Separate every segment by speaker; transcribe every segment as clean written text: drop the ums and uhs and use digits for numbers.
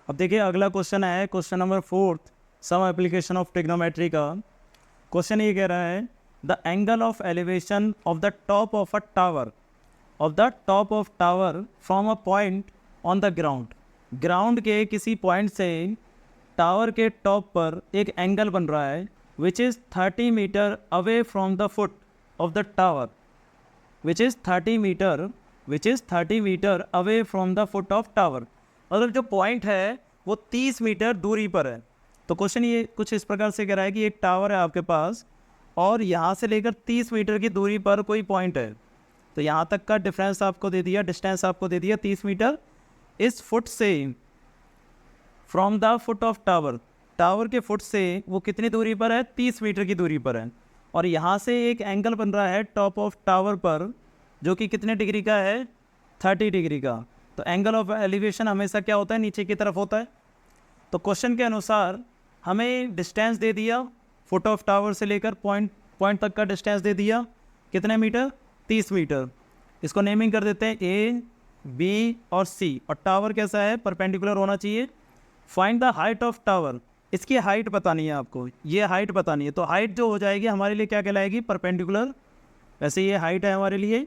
Speaker 1: अब देखिए अगला क्वेश्चन है question number 4, some application of trigonometry का। क्वेश्चन ये कह रहा है the angle of elevation of the top of the top of tower from a point on the ground के किसी पॉइंट से टावर के टॉप पर एक एंगल बन रहा है which is 30 metre away from the foot of the tower, which is 30 metre away from the foot of tower. मतलब जो पॉइंट है वो 30 मीटर दूरी पर है। तो क्वेश्चन ये कुछ इस प्रकार से कह रहा है कि एक टावर है आपके पास और यहाँ से लेकर 30 मीटर की दूरी पर कोई पॉइंट है। तो यहाँ तक का डिफरेंस आपको दे दिया, डिस्टेंस आपको दे दिया 30 मीटर। इस फुट से from the foot of tower के फुट से वो कितनी दूरी पर है, 30 मीटर की दूरी पर है। और यहाँ से एक एंगल बन रहा है टॉप ऑफ टावर पर जो कि कितने डिग्री का है, 30 डिग्री का। तो एंगल ऑफ एलिवेशन हमेशा क्या होता है, नीचे की तरफ होता है। तो क्वेश्चन के अनुसार हमें डिस्टेंस दे दिया, फुट ऑफ टावर से लेकर पॉइंट तक का डिस्टेंस दे दिया, कितने मीटर, 30 मीटर। इसको नेमिंग कर देते हैं ए, बी और सी। और टावर कैसा है, परपेंडिकुलर होना चाहिए। Find the height of tower, इसकी हाइट बतानी है आपको, ये हाइट बतानी है। तो हाइट जो हो जाएगी हमारे लिए क्या कहलाएगी, परपेंडिकुलर। वैसे ये हाइट है हमारे लिए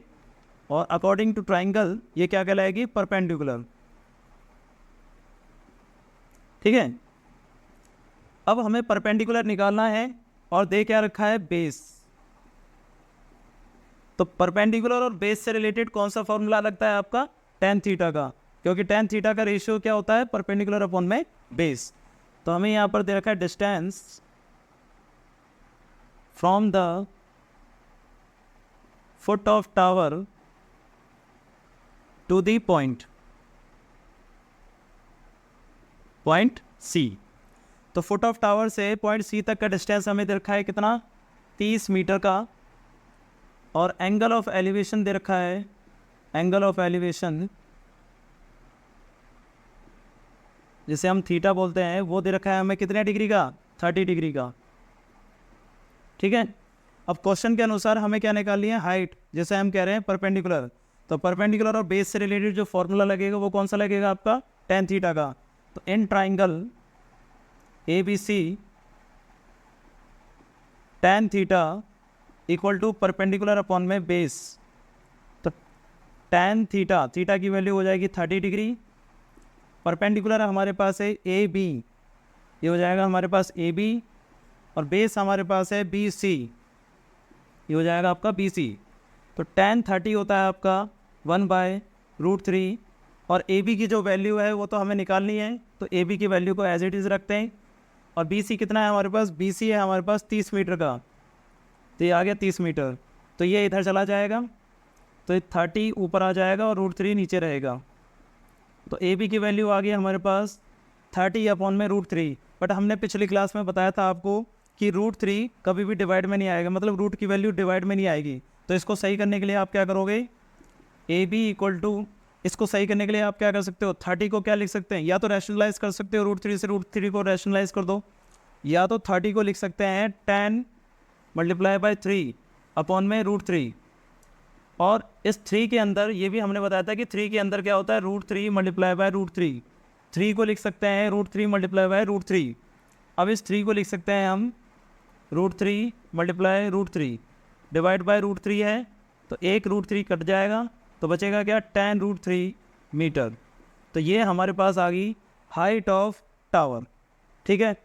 Speaker 1: और अकॉर्डिंग टू ट्राइंगल ये क्या कहलाएगी, परपेंडिकुलर। ठीक है। अब हमें परपेंडिकुलर निकालना है और दे क्या रखा है, बेस। तो परपेंडिकुलर और बेस से रिलेटेड कौन सा फॉर्मूला लगता है आपका, tan थीटा का, क्योंकि tan थीटा का रेशियो क्या होता है, परपेंडिकुलर अपॉन में बेस। तो हमें यहाँ पर दे रखा है distance from the foot of tower to the point C. तो फुट ऑफ टावर से पॉइंट सी तक का डिस्टेंस हमें दे रखा है कितना, 30 मीटर का। और एंगल ऑफ एलिवेशन दे रखा है, एंगल ऑफ एलिवेशन जिसे हम थीटा बोलते हैं वो दे रखा है हमें कितने डिग्री का, 30 डिग्री का। ठीक है। अब क्वेश्चन के अनुसार हमें क्या निकालनी है, हाइट, जैसे हम कह रहे हैं परपेंडिकुलर। तो परपेंडिकुलर और बेस से रिलेटेड जो फॉर्मूला लगेगा वो कौन सा लगेगा आपका, tan थीटा का। तो in triangle A B C tan theta equal to perpendicular upon में बेस। तो tan थीटा की वैल्यू हो जाएगी 30 डिग्री। परपेंडिकुलर हमारे पास है ए बी, ये हो जाएगा हमारे पास ए बी। और बेस हमारे पास है बी सी, ये हो जाएगा आपका बी सी। तो tan 30 होता है आपका 1/√3। और ए बी की जो वैल्यू है वो तो हमें निकालनी है, तो ए बी की वैल्यू को एज इट इज़ रखते हैं। और बी सी कितना है हमारे पास, बी सी है हमारे पास 30 मीटर का। तो ये आ गया 30 मीटर, तो ये इधर चला जाएगा, तो ये 30 ऊपर आ जाएगा और √3 नीचे रहेगा। तो ए बी की वैल्यू आ गई हमारे पास 30 अपॉन में √3। बट हमने पिछली क्लास में बताया था आपको कि √3 कभी भी डिवाइड में नहीं आएगा, मतलब रूट की वैल्यू डिवाइड में नहीं आएगी। तो इसको सही करने के लिए आप क्या करोगे, ए बी इक्वल टू, इसको सही करने के लिए आप क्या कर सकते हो, 30 को क्या लिख सकते हैं, या तो रैशनलाइज कर सकते हो, √3 से √3 को रैशनलाइज कर दो, या तो 30 को लिख सकते हैं tan × 3 अपॉन में √3। और इस 3 के अंदर ये भी हमने बताया था कि 3 के अंदर क्या होता है, √3 × √3। 3 को लिख सकते हैं √3 × √3। अब इस 3 को लिख सकते हैं हम √3 × √3 डिवाइड बाय √3 है, तो एक √3 कट जाएगा, तो बचेगा क्या, tan √3 मीटर। तो ये हमारे पास आ गई हाइट ऑफ टावर। ठीक है।